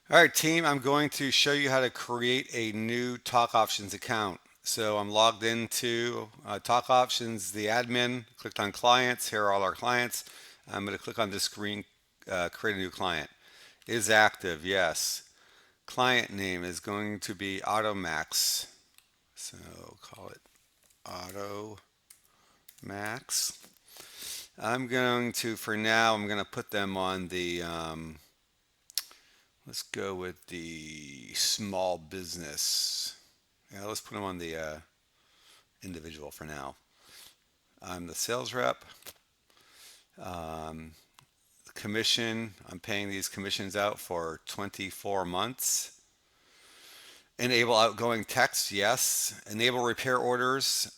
All right, team, I'm going to show you how to create a new Talk Options account. So I'm logged into Talk Options, the admin, clicked on clients. Here are all our clients. I'm going to click on this screen, create a new client. Is active, yes. Client name is going to be AutoMax. So call it AutoMax. I'm going to, for now, I'm going to put them on the, let's go with the small business. Yeah, let's put them on the individual for now. I'm the sales rep. Um, Commission, I'm paying these commissions out for 24 months. Enable outgoing text, yes. Enable repair orders.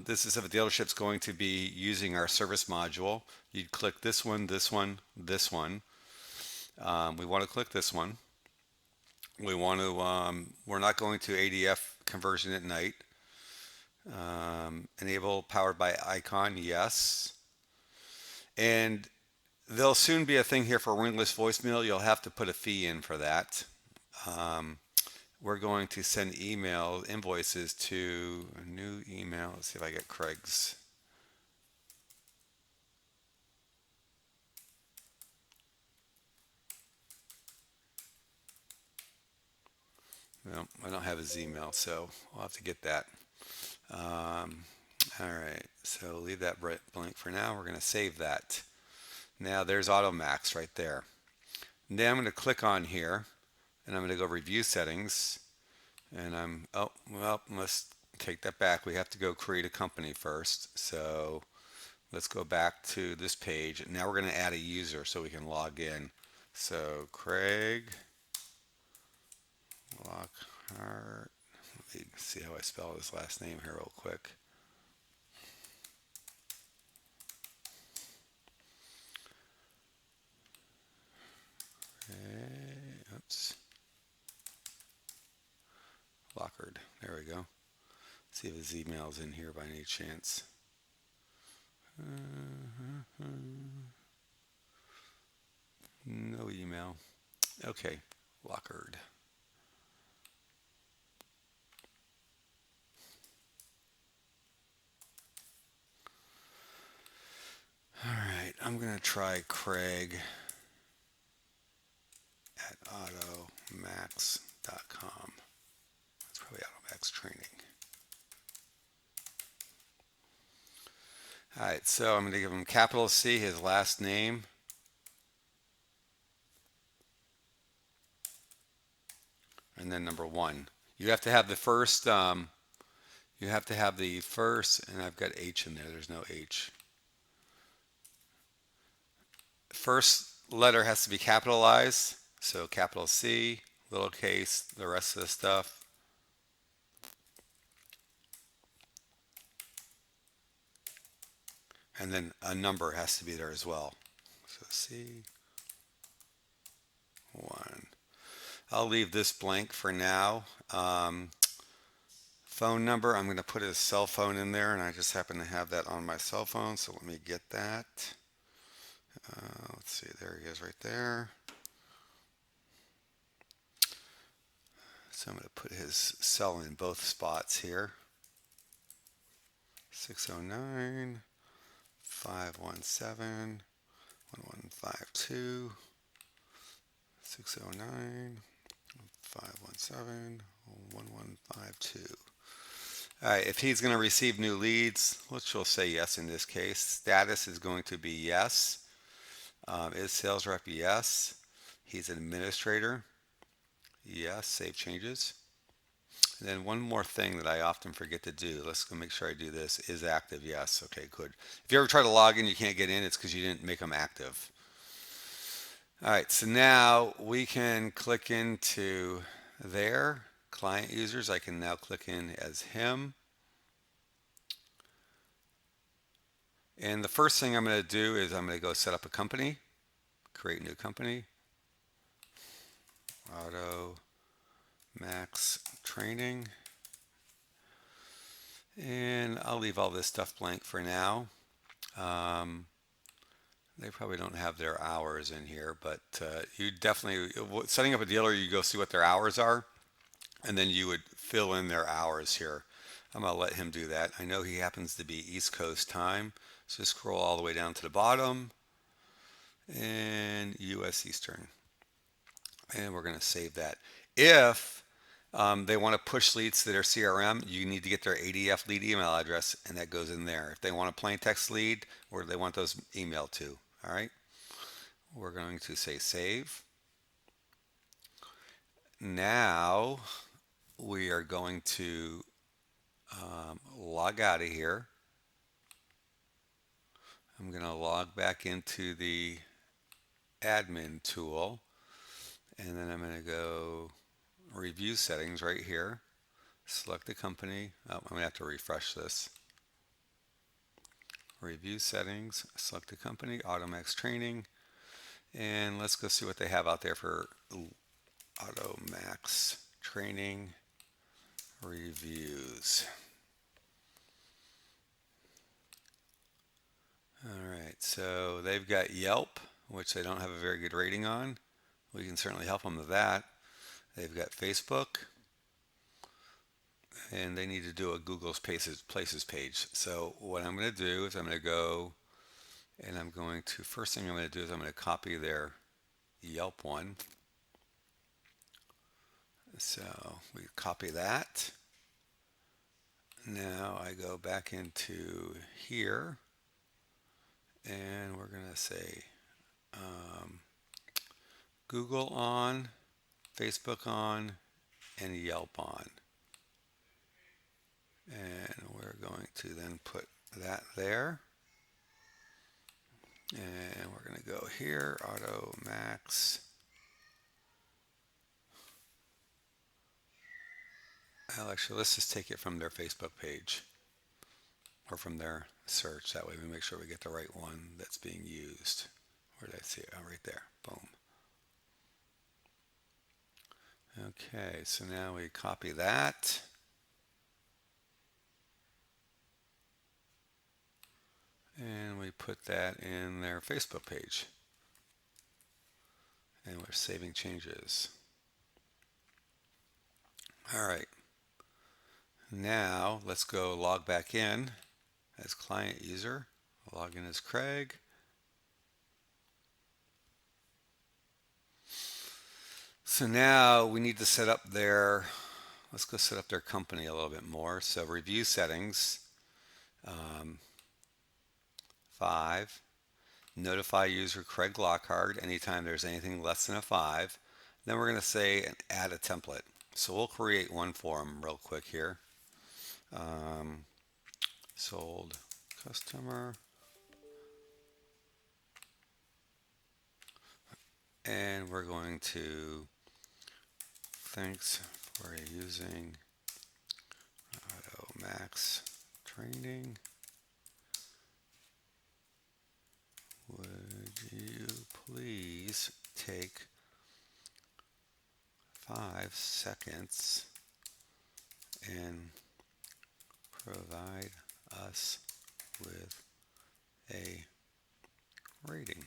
This is if a dealership's going to be using our service module. You'd click this one, this one, this one. We want to click this one. We're not going to ADF conversion at night. Enable powered by icon, yes. And there'll soon be a thing here for ringless voicemail. You'll have to put a fee in for that. Um, we're going to send email invoices to a new email. Let's see if I get Craig's. No, I don't have his email, so I'll have to get that. Um, all right, so leave that blank for now. We're going to save that. Now there's AutoMax right there. Now I'm going to click on here and I'm going to go review settings. And oh, well, let's take that back. We have to go create a company first. So let's go back to this page. Now we're going to add a user so we can log in. So Craig Lockhart. Let me see how I spell his last name here real quick. Oops. Lockhart. There we go. See if his email's in here by any chance. No email. Okay, Lockhart. All right, I'm gonna try Craig at automax.com. That's probably Automax training. All right, so I'm going to give him capital C, his last name, and then number one. You have to have the first, you have to have the first, and I've got H in there. There's no H. First letter has to be capitalized, so capital C, lowercase, the rest of the stuff. And then a number has to be there as well. So C1. I'll leave this blank for now. Phone number, I'm going to put his cell phone in there, and I just happen to have that on my cell phone, so let me get that. Let's see, there he is right there. So I'm going to put his cell in both spots here. 609 517 1152. 609 517 1152. All right, if he's going to receive new leads, which we'll say yes in this case, status is going to be yes. Is sales rep? Yes. He's an administrator. Yes. Save changes. And then one more thing that I often forget to do. Let's go make sure I do this. Is active? Yes. Okay, good. If you ever try to log in, you can't get in. It's because you didn't make them active. All right. So now we can click into their client users. I can now click in as him. And the first thing I'm going to do is I'm going to go set up a company, create a new company, Auto Max Training. And I'll leave all this stuff blank for now. Um, They probably don't have their hours in here, but you definitely, setting up a dealer, you go see what their hours are, and then you would fill in their hours here. I'm going to let him do that. I know he happens to be East Coast time. So scroll all the way down to the bottom and US Eastern. And we're going to save that. If they want to push leads to their CRM, you need to get their ADF lead email address, and that goes in there. If they want a plain text lead, where do they want those emailed to? All right. We're going to say save. Now we are going to log out of here. I'm going to log back into the admin tool, and then I'm going to go review settings right here. Select the company. Oh, I'm going to have to refresh this. Review settings, select the company, Automax Training, and let's go see what they have out there for Automax Training reviews. All right, so they've got Yelp, which they don't have a very good rating on. We can certainly help them with that. They've got Facebook, and they need to do a Google's Places page. So what I'm going to do is I'm going to go and I'm going to, first thing I'm going to do is I'm going to copy their Yelp one. So we copy that. Now I go back into here and we're going to say Google on, Facebook on, and Yelp on. And we're going to then put that there. And we're going to go here, Automax. Well, actually, let's just take it from their Facebook page or from their search. That way we make sure we get the right one that's being used. Where did I see it? Oh, right there. Boom. Okay, so now we copy that. And we put that in their Facebook page. And we're saving changes. All right. Now let's go log back in as client user. Log in as Craig. So now we need to set up their, let's go set up their company a little bit more. So review settings, 5. Notify user Craig Lockhart anytime there's anything less than a 5. Then we're going to say and add a template. So we'll create one for them real quick here. Sold customer. And we're going to, thanks for using Automax Training. Would you please take 5 seconds and provide us with a rating?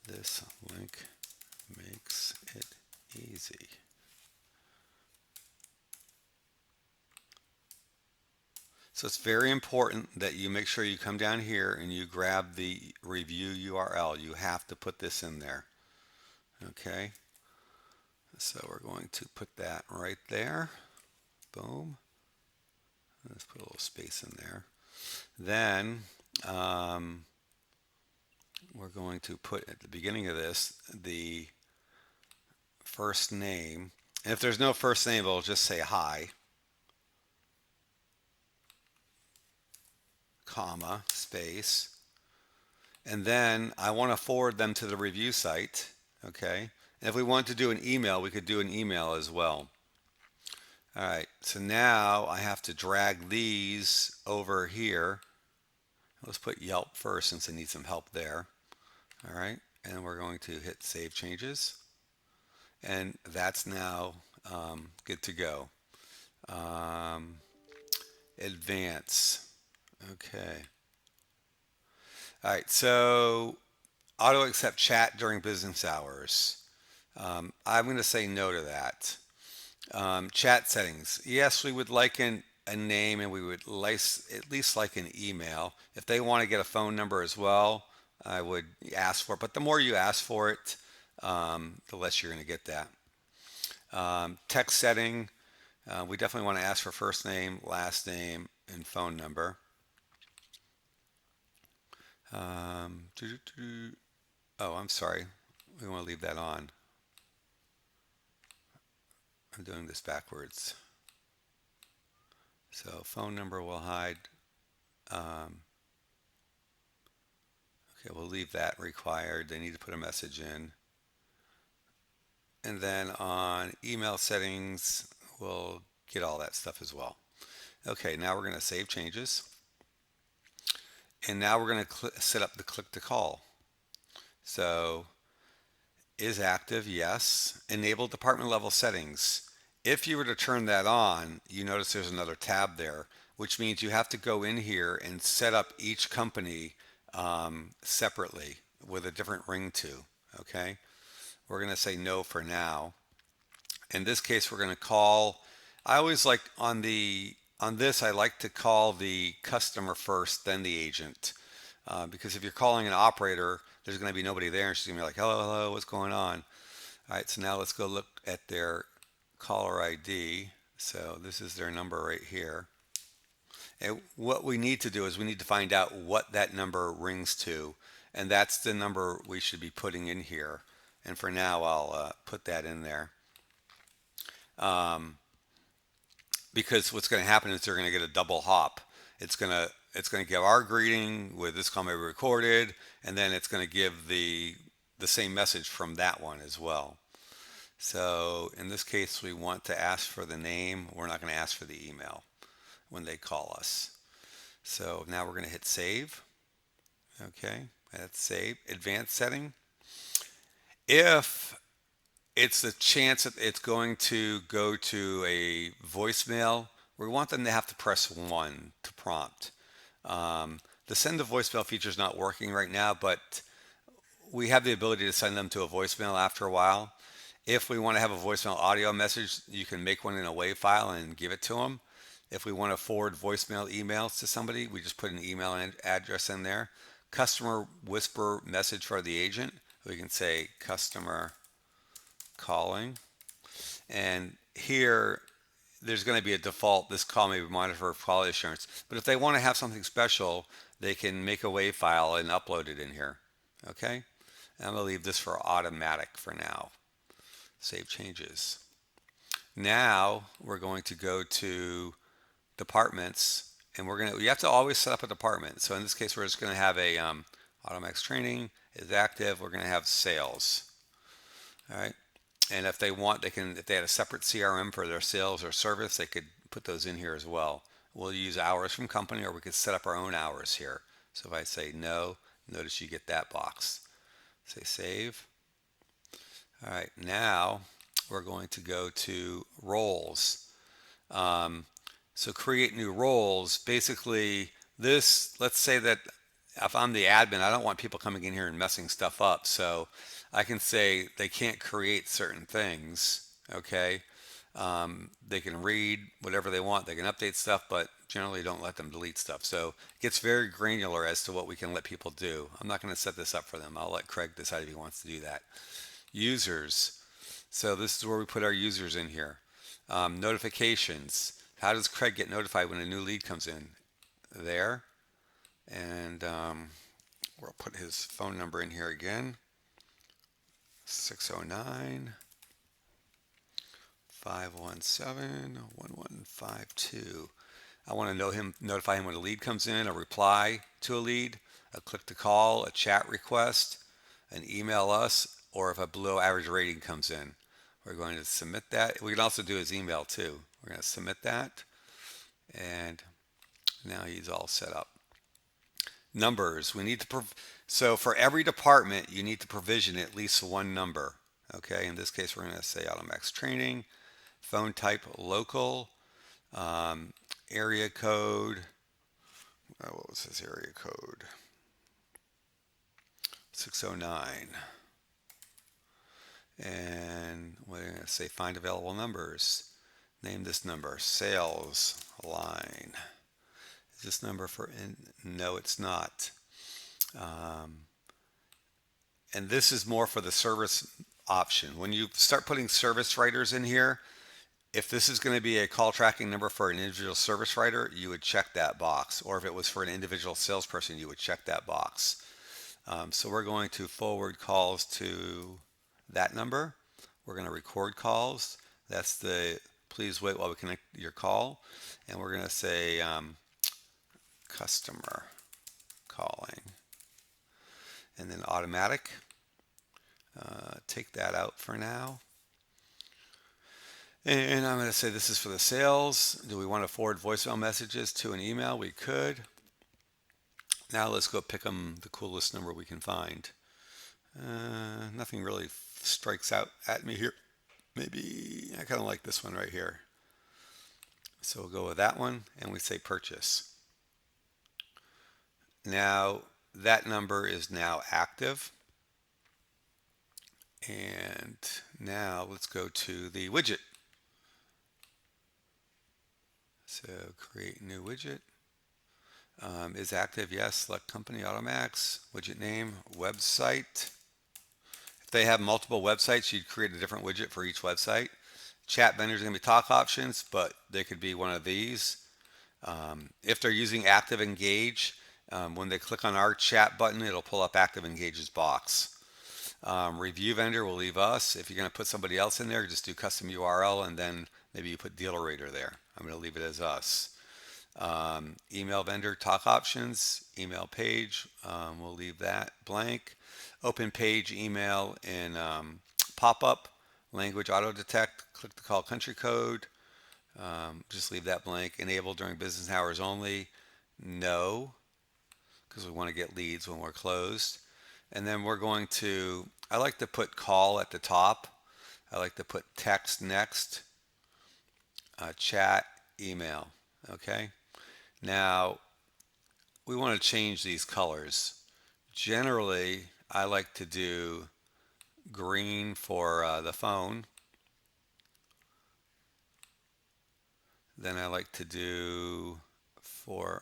This link makes it easy. So it's very important that you make sure you come down here and you grab the review URL. You have to put this in there. Okay. So we're going to put that right there. Boom. Let's put a little space in there. Then we're going to put at the beginning of this the first name. And if there's no first name, we'll just say hi, comma, space. And then I want to forward them to the review site. Okay. And if we want to do an email, we could do an email as well. All right. So now I have to drag these over here. Let's put Yelp first since I need some help there. All right. And we're going to hit Save Changes. And that's now good to go. Advance. Okay. All right. So auto accept chat during business hours. I'm going to say no to that. Chat settings. Yes, we would like a name and we would at least like an email. If they want to get a phone number as well, I would ask for it. But the more you ask for it, the less you're going to get that. Text setting. We definitely want to ask for first name, last name, and phone number. Oh, I'm sorry. We want to leave that on. I'm doing this backwards. So phone number will hide. Um, okay, we'll leave that required. They need to put a message in. And then on email settings, we'll get all that stuff as well. Okay, now we're going to save changes. And now we're going to set up the click to call. So is active, yes. Enable department level settings. If you were to turn that on, you notice there's another tab there, which means you have to go in here and set up each company separately with a different ring to. Okay, we're going to say no for now. In this case, we're going to call. I always like on this. I like to call the customer first, then the agent, because if you're calling an operator, there's going to be nobody there, and she's going to be like, "Hello, hello, what's going on?" All right, so now let's go look at their caller ID. So this is their number right here. And what we need to do is we need to find out what that number rings to, and that's the number we should be putting in here. And for now, I'll put that in there. Um, because what's going to happen is they're going to get a double hop. It's going to give our greeting with this call may be recorded, and then it's going to give the same message from that one as well. So in this case, we want to ask for the name. We're not going to ask for the email when they call us. So now we're going to hit save. Okay, that's save. Advanced setting. If it's the chance that it's going to go to a voicemail, we want them to have to press 1 to prompt. The send to voicemail feature is not working right now, but we have the ability to send them to a voicemail after a while. If we want to have a voicemail audio message, you can make one in a WAV file and give it to them. If we want to forward voicemail emails to somebody, we just put an email address in there. Customer whisper message for the agent. We can say customer calling. And here, there's going to be a default. This call may be monitored for quality assurance. But if they want to have something special, they can make a WAV file and upload it in here. Okay? And I'm going to leave this for automatic for now. Save changes. Now we're going to go to departments, and you have to always set up a department. So in this case, we're just going to have a Automax training is active. We're going to have sales. All right. And if they want, if they had a separate CRM for their sales or service, they could put those in here as well. We'll use hours from company, or we could set up our own hours here. So if I say no, notice you get that box. Say save. All right, now we're going to go to roles. So create new roles. Basically, let's say that if I'm the admin, I don't want people coming in here and messing stuff up. So I can say they can't create certain things. Okay. They can read whatever they want. They can update stuff, but generally don't let them delete stuff. So it gets very granular as to what we can let people do. I'm not going to set this up for them. I'll let Craig decide if he wants to do that. Users. So this is where we put our users in here. Notifications. How does Craig get notified when a new lead comes in? There. And we'll put his phone number in here again. 609 517 1152. I want to notify him when a lead comes in, a reply to a lead, a click to call, a chat request, an email us, or if a below average rating comes in. We're going to submit that. We can also do his email too. We're going to submit that. And now he's all set up. Numbers. So for every department, you need to provision at least one number. Okay. In this case, we're going to say Automax training, phone type local, area code What was his area code? 609. And we're going to say find available numbers. Name this number, sales line. Is this number for no, it's not. Um, and this is more for the service option. When you start putting service writers in here, if this is going to be a call tracking number for an individual service writer, you would check that box. Or if it was for an individual salesperson, you would check that box. So we're going to forward calls to that number. We're going to record calls. That's the please wait while we connect your call. And we're going to say customer calling. And then automatic. Take that out for now. And I'm going to say this is for the sales. Do we want to forward voicemail messages to an email? We could. Now let's go pick them the coolest number we can find. Nothing really strikes out at me here. Maybe I kind of like this one right here. So we'll go with that one and we say purchase. Now that number is now active. And now let's go to the widget. So create new widget. Is active, yes. Select company, Automax. Widget name, website. If they have multiple websites, you'd create a different widget for each website. Chat vendors are going to be talk options, but they could be one of these. If they're using Active Engage, when they click on our chat button, it'll pull up Active Engage's box. Review vendor will leave us. If you're going to put somebody else in there, just do custom URL and then maybe you put dealer rater there. I'm going to leave it as us. Email vendor talk options, email page, we'll leave that blank. Open page email in pop-up, language auto detect, click the call country code, just leave that blank. Enable during business hours only, no, because we want to get leads when we're closed. And then we're going to, I like to put call at the top. I like to put text next, chat, email, okay? Now, we want to change these colors. Generally, I like to do green for the phone. Then I like to do for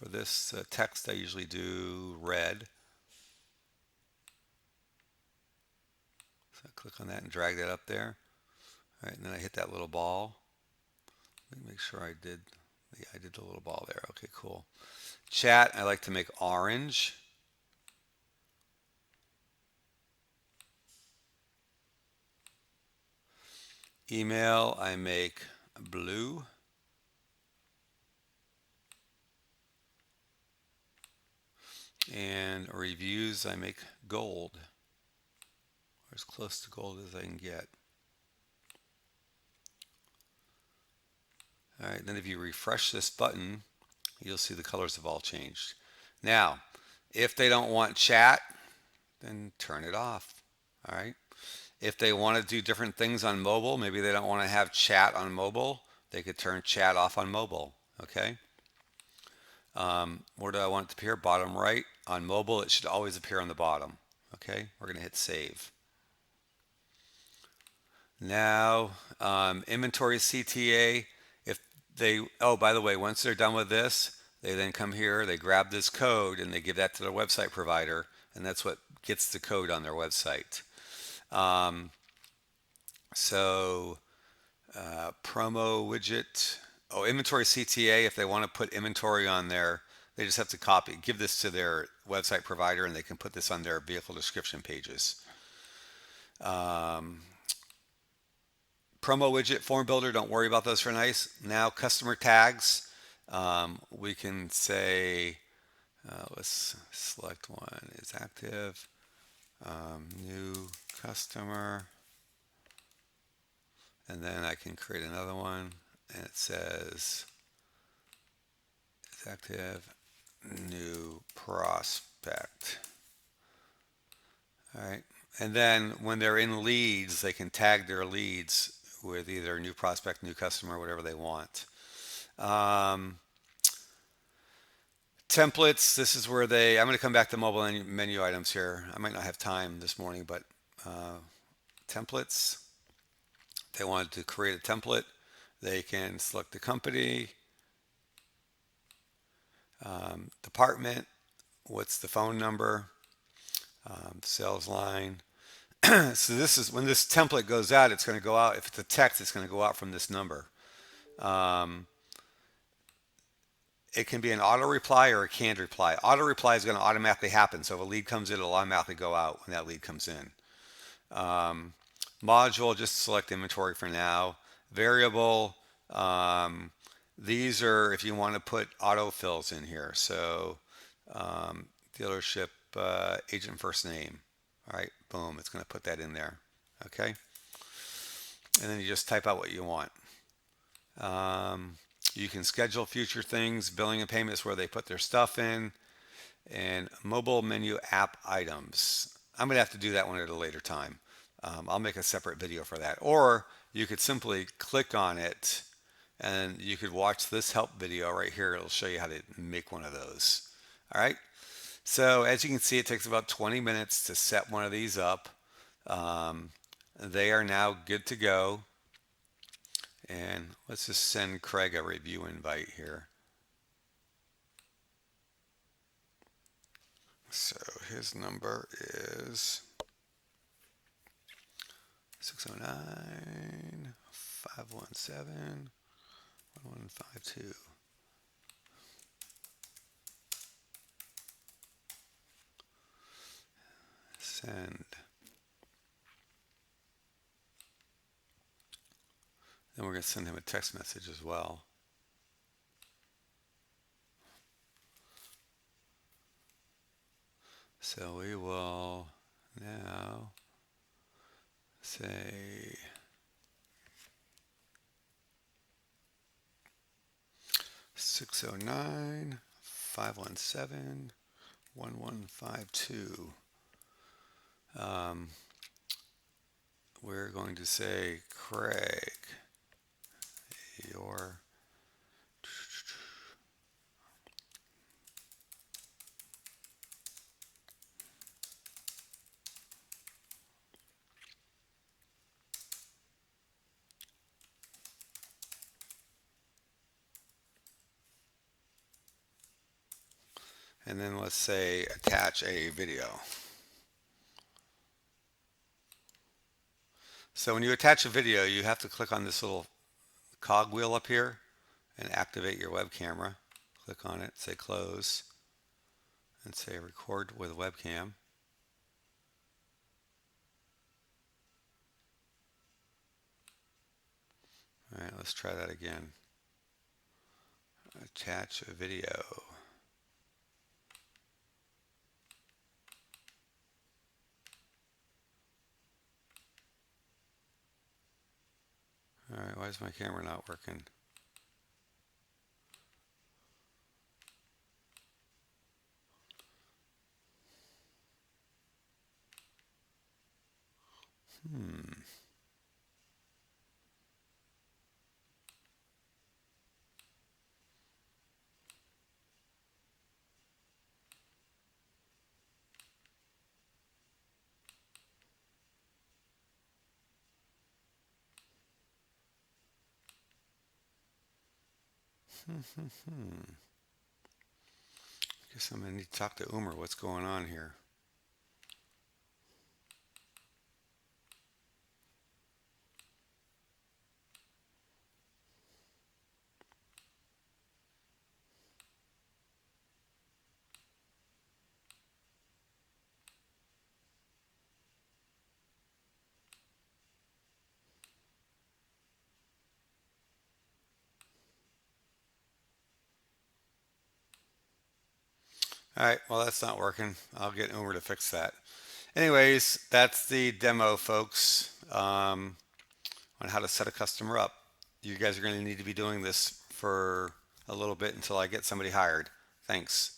this text, I usually do red. So I click on that and drag that up there. All right, and then I hit that little ball. Let me make sure I did the little ball there. Okay, cool. Chat, I like to make orange. Email, I make blue. And reviews, I make gold, or as close to gold as I can get. All right, then if you refresh this button, you'll see the colors have all changed. Now, if they don't want chat, then turn it off. All right. If they want to do different things on mobile, maybe they don't want to have chat on mobile, they could turn chat off on mobile. Okay. Where do I want it to appear? Bottom right. On mobile, it should always appear on the bottom. Okay. We're going to hit save. Now, inventory CTA, if they, oh, by the way, once they're done with this, they then come here, they grab this code and they give that to their website provider, and that's what gets the code on their website. So, promo widget, oh, inventory CTA, if they want to put inventory on there, they just have to copy, give this to their website provider, and they can put this on their vehicle description pages. Promo widget, form builder, don't worry about those for nice. Now customer tags, we can say, let's select one, is active, new customer, and then I can create another one, and it says, is active, new prospect. All right, and then when they're in leads, they can tag their leads with either new prospect, new customer, whatever they want. Templates, this is where I'm going to come back to mobile menu items here. I might not have time this morning, but uh, templates, they wanted to create a template. They can select the company, department, what's the phone number, sales line. So this is when this template goes out, it's going to go out. If it's a text, it's going to go out from this number. Um, it can be an auto reply or a canned reply. Auto reply is going to automatically happen. So if a lead comes in, it'll automatically go out when that lead comes in. Um, Module, just select inventory for now. Variable, um, these are if you want to put autofills in here. So dealership agent first name. All right, boom, it's going to put that in there. Okay, and then you just type out what you want. Um, you can schedule future things, billing and payments where they put their stuff in, and mobile menu app items. I'm going to have to do that one at a later time. I'll make a separate video for that. Or you could simply click on it and you could watch this help video right here. It'll show you how to make one of those. All right. So as you can see, it takes about 20 minutes to set one of these up. Um, they are now good to go. And let's just send Craig a review invite here. So his number is 609 517 1152. Send. Then we're going to send him a text message as well. So we will now say 609 517 1152. We're going to say, Craig, your and then let's say attach a video. So when you attach a video, you have to click on this little cogwheel up here and activate your web camera. Click on it, say close, and say record with webcam. All right, let's try that again. Attach a video. All right, why is my camera not working? Guess I'm gonna need to talk to Umer. What's going on here? All right, well, that's not working. I'll get Umer to fix that. Anyways, that's the demo, folks, on how to set a customer up. You guys are going to need to be doing this for a little bit until I get somebody hired. Thanks.